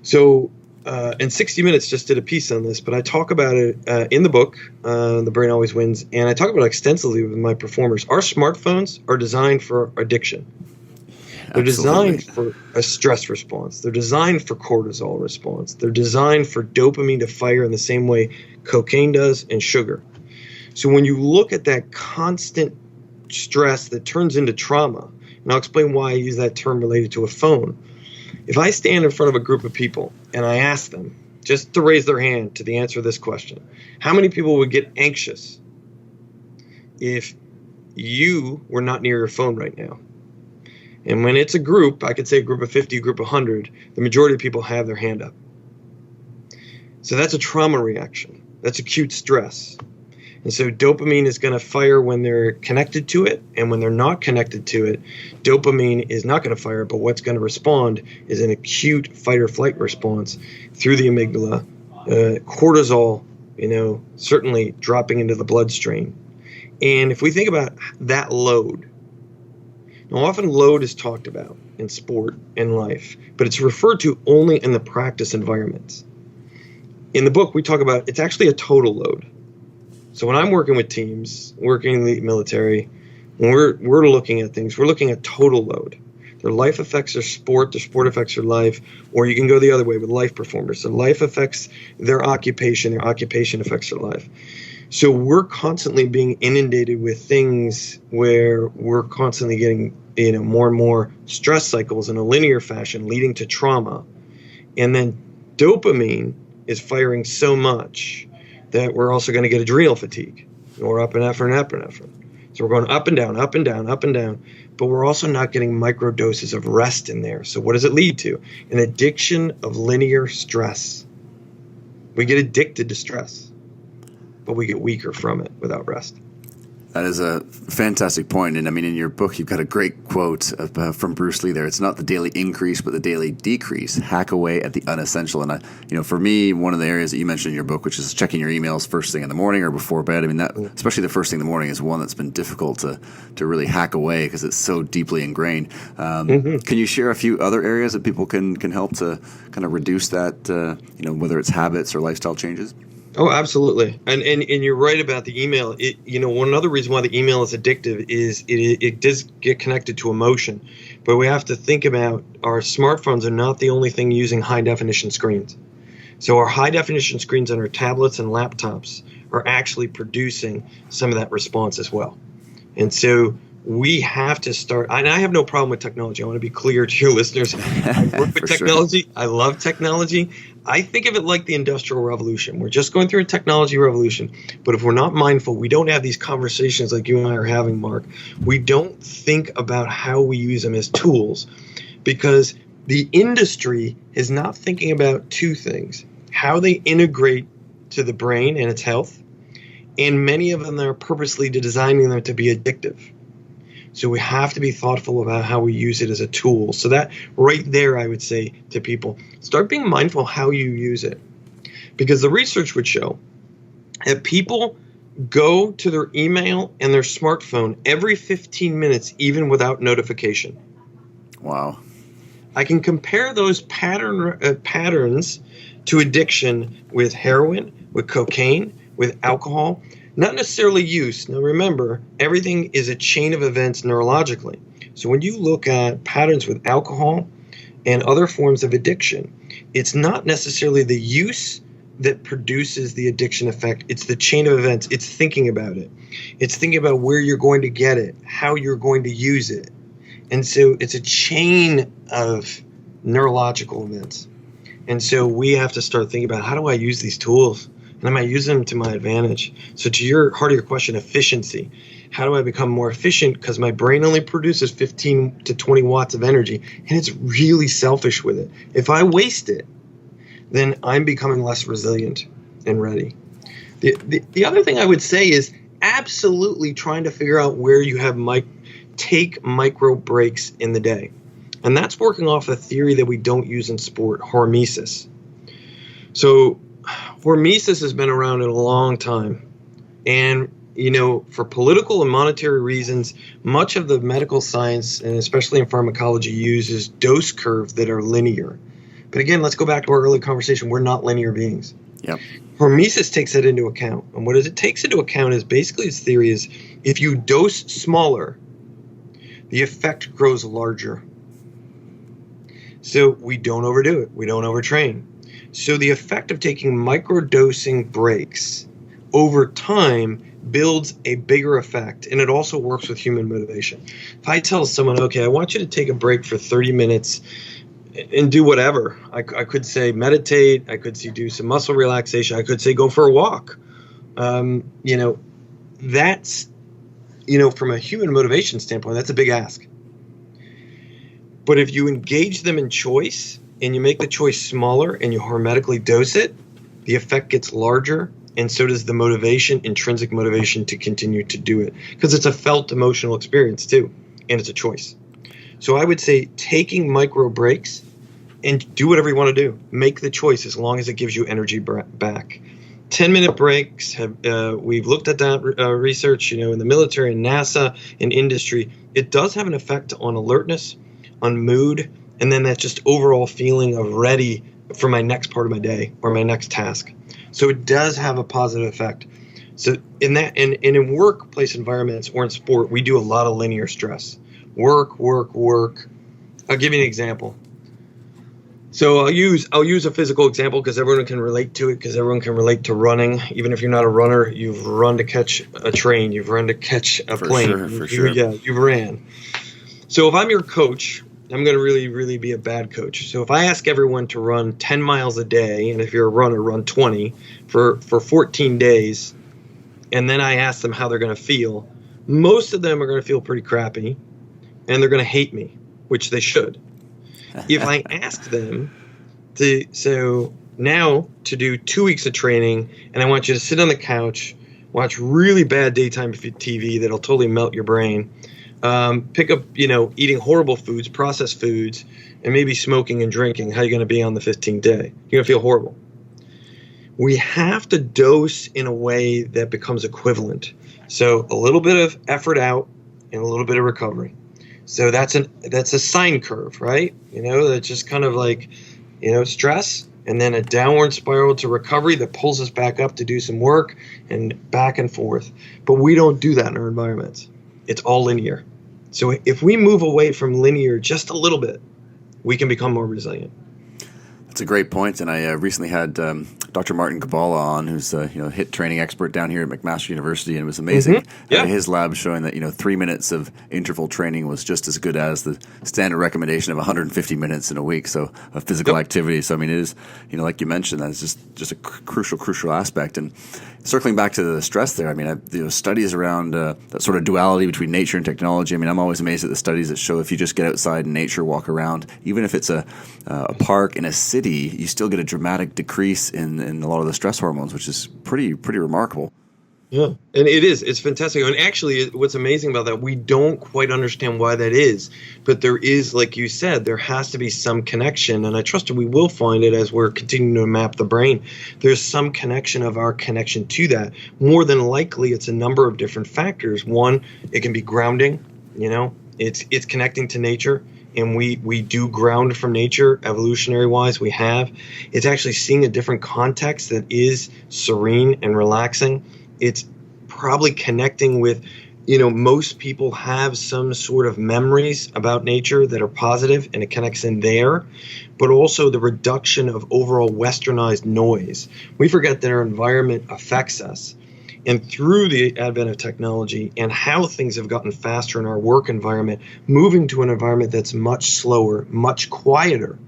So, and 60 Minutes just did a piece on this, but I talk about it in the book, The Brain Always Wins, and I talk about it extensively with my performers. Our smartphones are designed for addiction. They're designed for a stress response. They're designed for cortisol response. They're designed for dopamine to fire in the same way cocaine does and sugar. So when you look at that constant stress that turns into trauma, and I'll explain why I use that term related to a phone. If I stand in front of a group of people and I ask them just to raise their hand to the answer to this question, how many people would get anxious if you were not near your phone right now? And when it's a group, I could say a group of 50, a group of 100, the majority of people have their hand up. So that's a trauma reaction. That's acute stress. And so dopamine is going to fire when they're connected to it, and when they're not connected to it, dopamine is not going to fire, but what's going to respond is an acute fight or flight response through the amygdala, cortisol, certainly dropping into the bloodstream. And if we think about that load, now often load is talked about in sport and life, but it's referred to only in the practice environments. In the book, we talk about it's actually a total load. So when I'm working with teams, working in the military, when we're looking at things, we're looking at total load. Their life affects their sport affects their life, or you can go the other way with life performers. So life affects their occupation affects their life. So we're constantly being inundated with things where we're constantly getting more and more stress cycles in a linear fashion, leading to trauma. And then dopamine is firing so much that we're also going to get adrenal fatigue. We're up and effort. So we're going up and down, up and down, up and down, but we're also not getting micro doses of rest in there. So what does it lead to? An addiction of linear stress. We get addicted to stress, but we get weaker from it without rest. That is a fantastic point. And I mean, in your book, you've got a great quote from Bruce Lee there. It's not the daily increase, but the daily decrease. Hack away at the unessential. And, for me, one of the areas that you mentioned in your book, which is checking your emails first thing in the morning or before bed. I mean, that, especially the first thing in the morning, is one that's been difficult to really hack away because it's so deeply ingrained. Can you share a few other areas that people can help to kind of reduce that, whether it's habits or lifestyle changes? Oh, absolutely. And you're right about the email. One other reason why the email is addictive is it does get connected to emotion. But we have to think about our smartphones are not the only thing using high definition screens. So our high definition screens on our tablets and laptops are actually producing some of that response as well. And so we have to start, and I have no problem with technology. I want to be clear to your listeners. I work with technology. Sure. I love technology. I think of it like the Industrial Revolution. We're just going through a technology revolution. But if we're not mindful, we don't have these conversations like you and I are having, Mark. We don't think about how we use them as tools, because the industry is not thinking about two things: how they integrate to the brain and its health, and many of them are purposely designing them to be addictive. So we have to be thoughtful about how we use it as a tool. So that right there, I would say to people, start being mindful how you use it. Because the research would show that people go to their email and their smartphone every 15 minutes, even without notification. Wow. I can compare those patterns to addiction with heroin, with cocaine, with alcohol. Not necessarily use. Now remember, everything is a chain of events neurologically. So when you look at patterns with alcohol and other forms of addiction, it's not necessarily the use that produces the addiction effect. It's the chain of events. It's thinking about it. It's thinking about where you're going to get it, how you're going to use it. And so it's a chain of neurological events. And so we have to start thinking about, how do I use these tools? And I might use them to my advantage. So to your heart of your question, efficiency. How do I become more efficient? Because my brain only produces 15 to 20 watts of energy, and it's really selfish with it. If I waste it, then I'm becoming less resilient and ready. The other thing I would say is absolutely trying to figure out where you have take micro breaks in the day. And that's working off a theory that we don't use in sport, hormesis. So hormesis has been around in a long time. And, for political and monetary reasons, much of the medical science, and especially in pharmacology, uses dose curves that are linear. But again, let's go back to our early conversation. We're not linear beings. Yep. Hormesis takes that into account. And what it takes into account is basically its theory is if you dose smaller, the effect grows larger. So we don't overdo it. We don't overtrain. So the effect of taking microdosing breaks over time builds a bigger effect, and it also works with human motivation. If I tell someone, okay, I want you to take a break for 30 minutes and do whatever. I could say meditate. I could say do some muscle relaxation. I could say go for a walk. That's, from a human motivation standpoint, that's a big ask. But if you engage them in choice and you make the choice smaller and you hormetically dose it, the effect gets larger, and so does the motivation, intrinsic motivation to continue to do it. Because it's a felt emotional experience too, and it's a choice. So I would say taking micro breaks and do whatever you want to do. Make the choice as long as it gives you energy back. 10-minute breaks, we've looked at that research, in the military and NASA and industry. It does have an effect on alertness, on mood, and then that just overall feeling of ready for my next part of my day or my next task. So it does have a positive effect. So in that, and in workplace environments or in sport, we do a lot of linear stress. Work. I'll give you an example. So I'll use a physical example because everyone can relate to it, because everyone can relate to running. Even if you're not a runner, you've run to catch a train, you've run to catch a plane. For sure. Yeah, you've ran. So if I'm your coach, I'm going to really, really be a bad coach. So if I ask everyone to run 10 miles a day, and if you're a runner, run 20 for 14 days, and then I ask them how they're going to feel, most of them are going to feel pretty crappy, and they're going to hate me, which they should. If I ask them to do 2 weeks of training, and I want you to sit on the couch, watch really bad daytime TV that'll totally melt your brain, pick up, eating horrible foods, processed foods, and maybe smoking and drinking, how are you going to be on the 15th day? You're going to feel horrible. We have to dose in a way that becomes equivalent. So a little bit of effort out and a little bit of recovery. So that's a sine curve, right? That's just kind of like, stress, and then a downward spiral to recovery that pulls us back up to do some work and back and forth. But we don't do that in our environments. It's all linear. So if we move away from linear just a little bit, we can become more resilient. That's a great point, and I recently had Dr. Martin Kabbalah on, who's a HIIT training expert down here at McMaster University, and it was amazing. Mm-hmm. Yeah. His lab showing that 3 minutes of interval training was just as good as the standard recommendation of 150 minutes in a week. So of physical activity. So it is, like you mentioned, that's just a crucial aspect. And circling back to the stress there, studies around that sort of duality between nature and technology. I'm always amazed at the studies that show if you just get outside in nature, walk around, even if it's a park in a city, you still get a dramatic decrease in a lot of the stress hormones, which is pretty remarkable. Yeah, and it's fantastic. And actually, what's amazing about that, we don't quite understand why that is, but there is, like you said, there has to be some connection, and I trust we will find it as we're continuing to map the brain. There's some connection of our connection to that. More than likely, it's a number of different factors. One, it can be grounding. It's connecting to nature. And we do ground from nature, evolutionary wise, we have. It's actually seeing a different context that is serene and relaxing. It's probably connecting with, most people have some sort of memories about nature that are positive, and it connects in there. But also the reduction of overall westernized noise. We forget that our environment affects us. And through the advent of technology and how things have gotten faster in our work environment, moving to an environment that's much slower, much quieter,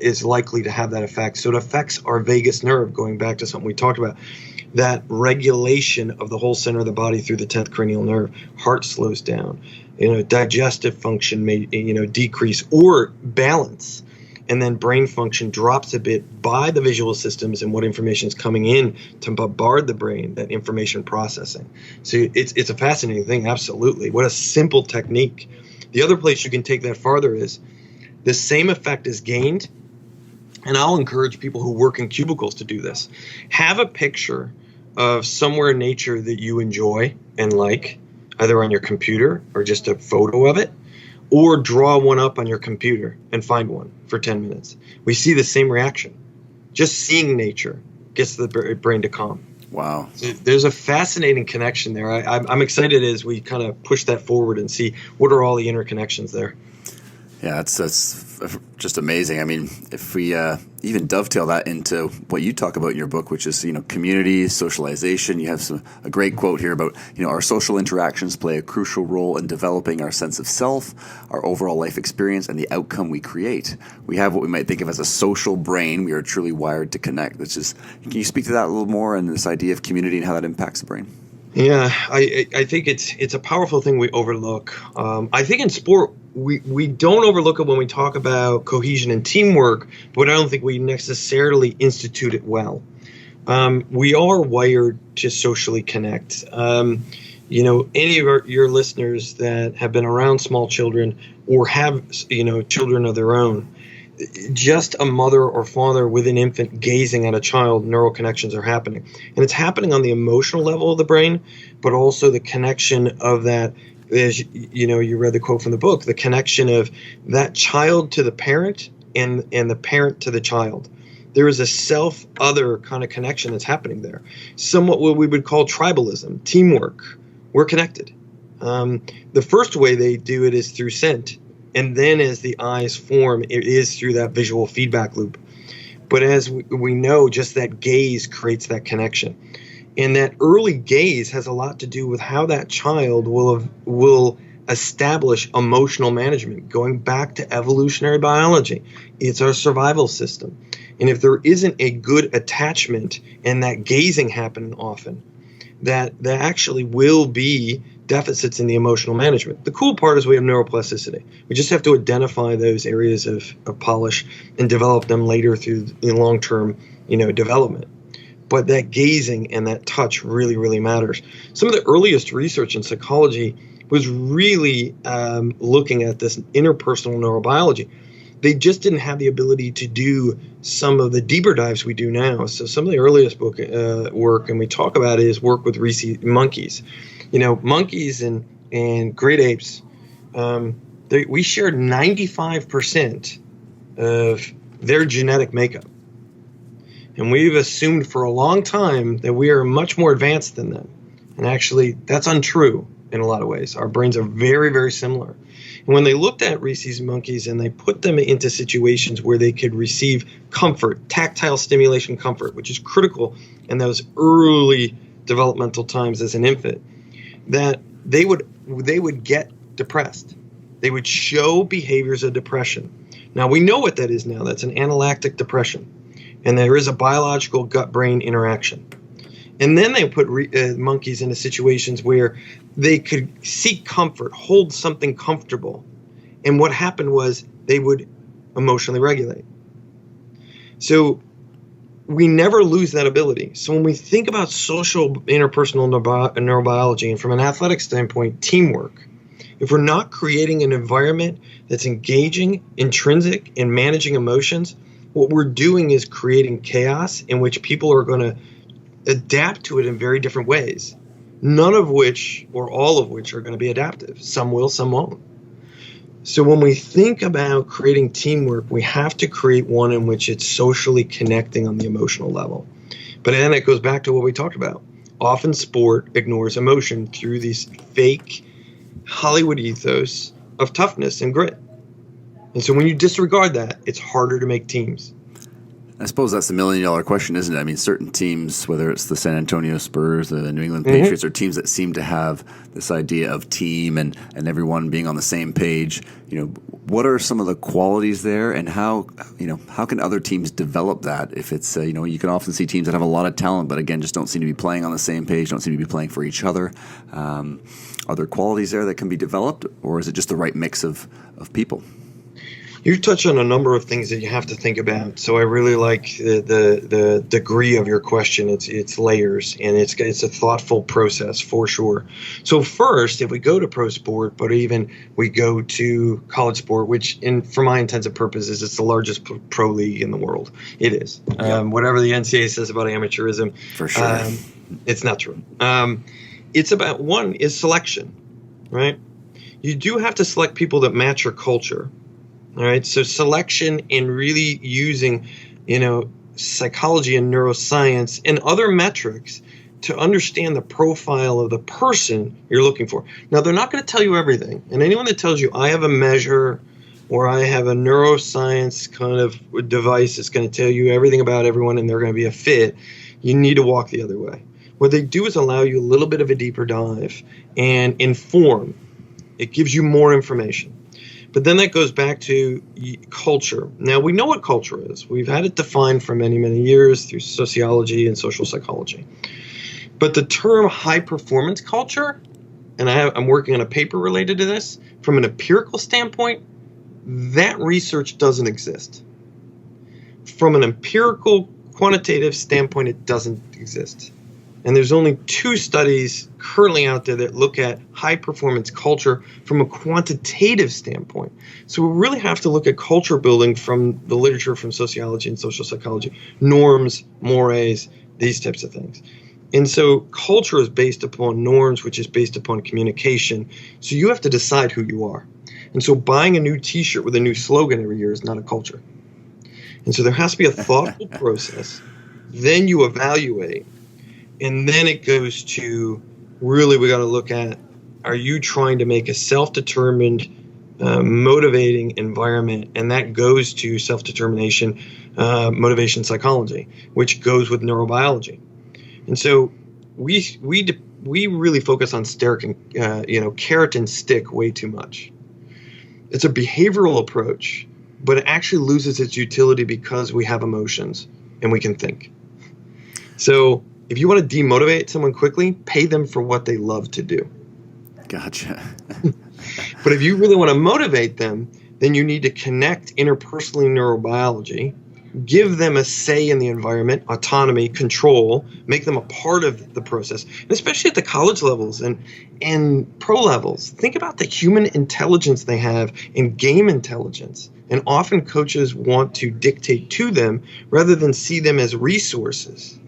is likely to have that effect. So it affects our vagus nerve, going back to something we talked about, that regulation of the whole center of the body through the 10th cranial nerve. Heart slows down, digestive function may, decrease or balance. And then brain function drops a bit by the visual systems and what information is coming in to bombard the brain, that information processing. So it's a fascinating thing, absolutely. What a simple technique. The other place you can take that farther is the same effect is gained, and I'll encourage people who work in cubicles to do this. Have a picture of somewhere in nature that you enjoy and like, either on your computer or just a photo of it, or draw one up on your computer and find one for 10 minutes. We see the same reaction. Just seeing nature gets the brain to calm. Wow. So there's a fascinating connection there. I'm excited as we kind of push that forward and see what are all the interconnections there. Yeah, that's just amazing. I mean, if we even dovetail that into what you talk about in your book, which is community, socialization. You have a great quote here about our social interactions play a crucial role in developing our sense of self, our overall life experience, and the outcome we create. We have what we might think of as a social brain. We are truly wired to connect. Can you speak to that a little more and this idea of community and how that impacts the brain? Yeah, I think it's a powerful thing we overlook. I think in sport, we don't overlook it when we talk about cohesion and teamwork, but I don't think we necessarily institute it well. We are wired to socially connect. Any of your listeners that have been around small children or have children of their own, just a mother or father with an infant gazing at a child, neural connections are happening. And it's happening on the emotional level of the brain, but also the connection of that, as you read the quote from the book, the connection of that child to the parent and the parent to the child. There is a self-other kind of connection that's happening there. Somewhat what we would call tribalism, teamwork. We're connected. The first way they do it is through scent. And then as the eyes form, it is through that visual feedback loop. But as we know, just that gaze creates that connection. And that early gaze has a lot to do with how that child will establish emotional management. Going back to evolutionary biology, it's our survival system. And if there isn't a good attachment and that gazing happening often, that actually will be deficits in the emotional management. The cool part is we have neuroplasticity. We just have to identify those areas of polish and develop them later through the long-term, development. But that gazing and that touch really, really matters. Some of the earliest research in psychology was really looking at this interpersonal neurobiology. They just didn't have the ability to do some of the deeper dives we do now. So some of the earliest work, and we talk about it, is work with rhesus monkeys. Monkeys and great apes, we share 95% of their genetic makeup. And we've assumed for a long time that we are much more advanced than them. And actually, that's untrue in a lot of ways. Our brains are very, very similar. And when they looked at rhesus monkeys and they put them into situations where they could receive comfort, tactile stimulation comfort, which is critical in those early developmental times as an infant, that they would get depressed. They would show behaviors of depression. Now, we know what that is now. That's an anaphylactic depression. And there is a biological gut-brain interaction. And then they put monkeys into situations where they could seek comfort, hold something comfortable. And what happened was they would emotionally regulate. So we never lose that ability. So when we think about social interpersonal neurobiology and from an athletic standpoint, teamwork, if we're not creating an environment that's engaging, intrinsic, and managing emotions, what we're doing is creating chaos in which people are going to adapt to it in very different ways, none of which or all of which are going to be adaptive. Some will, some won't. So when we think about creating teamwork, we have to create one in which it's socially connecting on the emotional level. But then it goes back to what we talked about. Often sport ignores emotion through these fake Hollywood ethos of toughness and grit. And so when you disregard that, it's harder to make teams. I suppose that's the $1 million question, isn't it? I mean, certain teams, whether it's the San Antonio Spurs, the New England Patriots, are teams that seem to have this idea of team and everyone being on the same page. What are some of the qualities there, and how can other teams develop that? If it's, you can often see teams that have a lot of talent, but again, just don't seem to be playing on the same page, don't seem to be playing for each other. Are there qualities there that can be developed, or is it just the right mix of people? You touch on a number of things that you have to think about. So I really like the degree of your question. It's layers, and it's a thoughtful process for sure. So first, if we go to pro sport, but even we go to college sport, which for my intents and purposes, it's the largest pro league in the world. It is. Whatever the NCAA says about amateurism, for sure, it's not true. It's about, one is selection, right? You do have to select people that match your culture. All right, so selection and really using, psychology and neuroscience and other metrics to understand the profile of the person you're looking for. Now, they're not going to tell you everything. And anyone that tells you, I have a measure or I have a neuroscience kind of device that's going to tell you everything about everyone and they're going to be a fit, you need to walk the other way. What they do is allow you a little bit of a deeper dive and inform. It gives you more information. But then that goes back to culture. Now, we know what culture is. We've had it defined for many, many years through sociology and social psychology. But the term high-performance culture, and I'm working on a paper related to this, from an empirical standpoint, that research doesn't exist. From an empirical, quantitative standpoint, it doesn't exist. And there's only 2 studies currently out there that look at high-performance culture from a quantitative standpoint. So we really have to look at culture building from the literature from sociology and social psychology, norms, mores, these types of things. And so culture is based upon norms, which is based upon communication. So you have to decide who you are. And so buying a new T-shirt with a new slogan every year is not a culture. And so there has to be a thoughtful process. Then you evaluate. And then it goes to really we got to look at, are you trying to make a self-determined, motivating environment? And that goes to self-determination, motivation psychology, which goes with neurobiology. And so we really focus on carrot and stick way too much. It's a behavioral approach, but it actually loses its utility because we have emotions and we can think. So if you want to demotivate someone quickly, pay them for what they love to do. Gotcha. But if you really want to motivate them, then you need to connect interpersonally neurobiology, give them a say in the environment, autonomy, control, make them a part of the process, and especially at the college levels and pro levels. Think about the human intelligence they have and game intelligence. And often coaches want to dictate to them rather than see them as resources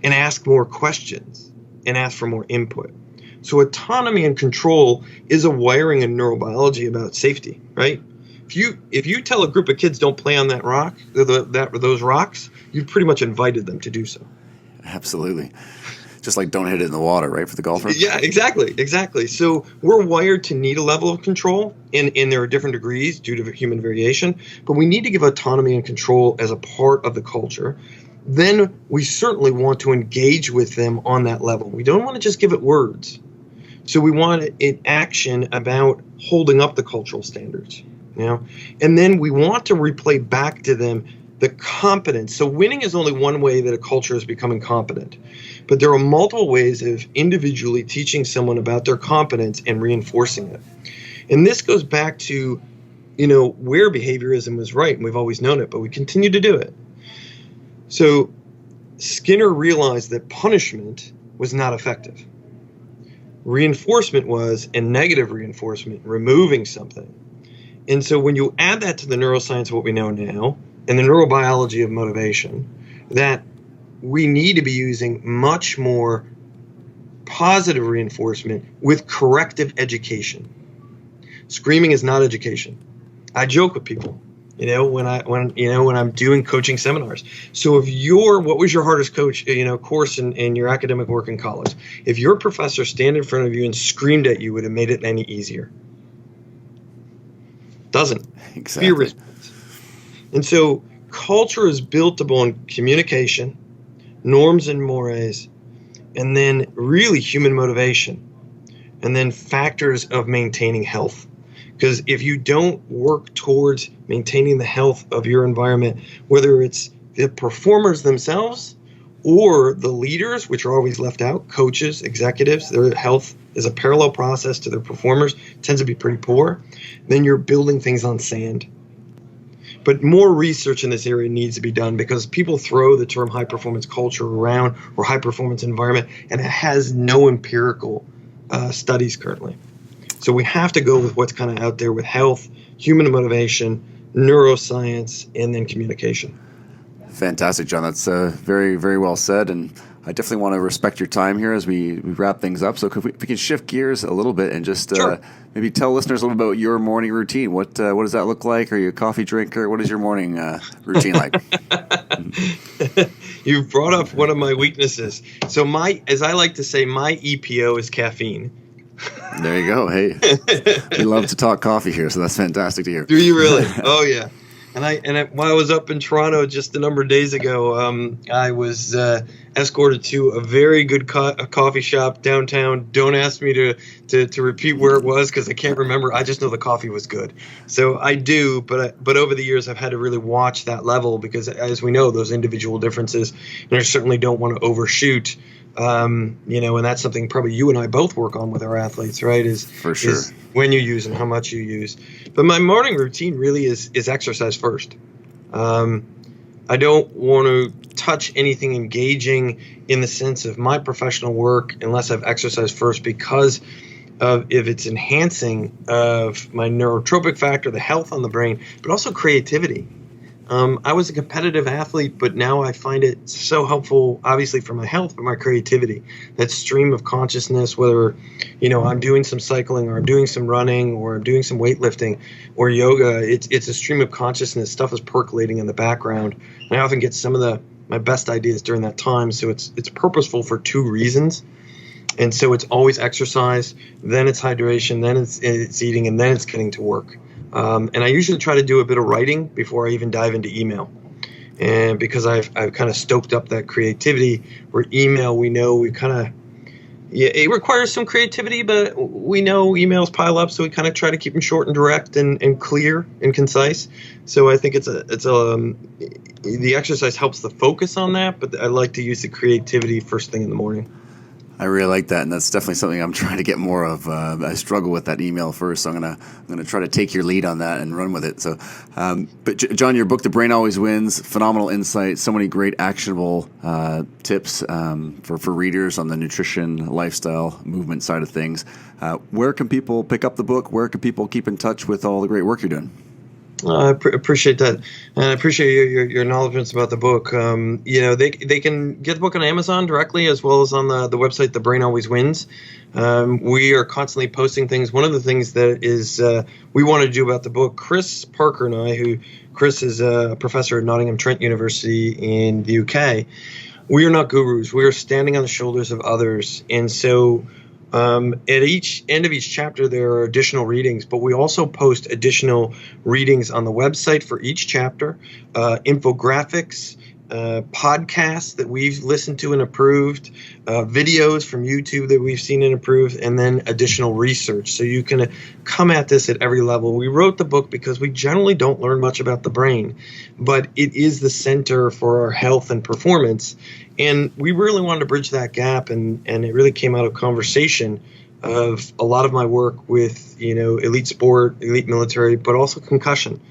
and ask more questions and ask for more input. So autonomy and control is a wiring in neurobiology about safety, right? If you tell a group of kids don't play on that rock, those rocks, you've pretty much invited them to do so. Absolutely. Just like don't hit it in the water, right, for the golfer? Yeah, exactly. So we're wired to need a level of control, and there are different degrees due to human variation, but we need to give autonomy and control as a part of the culture. Then we certainly want to engage with them on that level. We don't want to just give it words. So we want an action about holding up the cultural standards, and then we want to replay back to them the competence. So winning is only one way that a culture is becoming competent, but there are multiple ways of individually teaching someone about their competence and reinforcing it. And this goes back to, where behaviorism was right, and we've always known it, but we continue to do it. So Skinner realized that punishment was not effective. Reinforcement was, and negative reinforcement, removing something. And so when you add that to the neuroscience of what we know now and the neurobiology of motivation, that we need to be using much more positive reinforcement with corrective education. Screaming is not education. I joke with people. When I'm doing coaching seminars. So what was your hardest course in your academic work in college? If your professor stand in front of you and screamed at you, would it have made it any easier? Doesn't. Exactly. Fear response. And so culture is built upon communication, norms and mores, and then really human motivation, and then factors of maintaining health. Because if you don't work towards maintaining the health of your environment, whether it's the performers themselves or the leaders, which are always left out, coaches, executives, their health is a parallel process to their performers, tends to be pretty poor, then you're building things on sand. But more research in this area needs to be done, because people throw the term high performance culture around, or high performance environment, and it has no empirical studies currently. So we have to go with what's kind of out there with health, human motivation, neuroscience, and then communication. Fantastic, John. That's very, very well said. And I definitely want to respect your time here as we wrap things up. So if we can shift gears a little bit and just Sure. maybe tell listeners a little about your morning routine. What does that look like? Are you a coffee drinker? What is your morning routine like? You brought up one of my weaknesses. So as I like to say, my EPO is caffeine. There you go. Hey, we love to talk coffee here, so that's fantastic to hear. Do you really? Oh, yeah. And while I was up in Toronto just a number of days ago, I was escorted to a very good coffee shop downtown. Don't ask me to repeat where it was, because I can't remember. I just know the coffee was good. So I do, but over the years I've had to really watch that level, because as we know, those individual differences, and I certainly don't want to overshoot. And that's something probably you and I both work on with our athletes, right? For sure. Is when you use and how much you use. But my morning routine really is exercise first. I don't want to touch anything engaging in the sense of my professional work unless I've exercised first, because of if it's enhancing of my neurotropic factor, the health on the brain, but also creativity. I was a competitive athlete, but now I find it so helpful, obviously for my health, but my creativity, that stream of consciousness, whether, I'm doing some cycling, or I'm doing some running, or I'm doing some weightlifting or yoga. It's a stream of consciousness. Stuff is percolating in the background. And I often get some of my best ideas during that time. So it's purposeful for two reasons. And so it's always exercise, then it's hydration, then it's eating, and then it's getting to work. And I usually try to do a bit of writing before I even dive into email. And because I've kind of stoked up that creativity, where email, it requires some creativity, but we know emails pile up, so we kind of try to keep them short and direct and clear and concise. So I think the exercise helps the focus on that, but I like to use the creativity first thing in the morning. I really like that, and that's definitely something I'm trying to get more of. I struggle with that email first, so I'm gonna try to take your lead on that and run with it. So, but John, your book, The Brain Always Wins, phenomenal insight, so many great actionable tips for readers on the nutrition, lifestyle, movement side of things. Where can people pick up the book? Where can people keep in touch with all the great work you're doing? I appreciate that, and I appreciate your acknowledgments about the book. They can get the book on Amazon directly, as well as on the website The Brain Always Wins. We are constantly posting things. One of the things that is we want to do about the book, Chris Parker and I, Chris is a professor at Nottingham Trent University in the UK. We are not gurus. We are standing on the shoulders of others, and so at each end of each chapter, there are additional readings, but we also post additional readings on the website for each chapter, infographics, podcasts that we've listened to and approved, videos from YouTube that we've seen and approved, and then additional research. So you can come at this at every level. We wrote the book because we generally don't learn much about the brain, but it is the center for our health and performance. And we really wanted to bridge that gap, and it really came out of conversation of a lot of my work with, elite sport, elite military, but also concussion.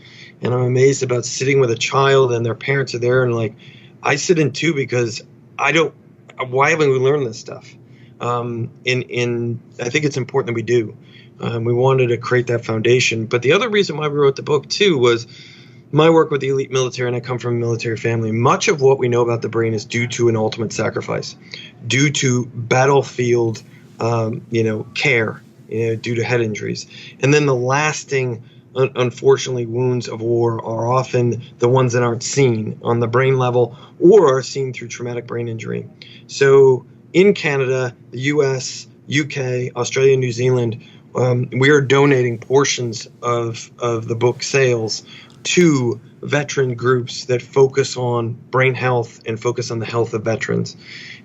And I'm amazed about sitting with a child and their parents are there, and I sit in too, because why haven't we learned this stuff? I think it's important that we do. We wanted to create that foundation. But the other reason why we wrote the book too was my work with the elite military, and I come from a military family. Much of what we know about the brain is due to an ultimate sacrifice, due to battlefield, care, due to head injuries. And then the lasting, unfortunately, wounds of war are often the ones that aren't seen on the brain level or are seen through traumatic brain injury. So in Canada, the US, UK, Australia, New Zealand, we are donating portions of the book sales 2 veteran groups that focus on brain health and focus on the health of veterans.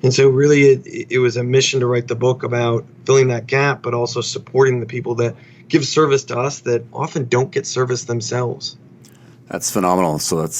And so really it was a mission to write the book about filling that gap, but also supporting the people that give service to us that often don't get service themselves. That's phenomenal. So that's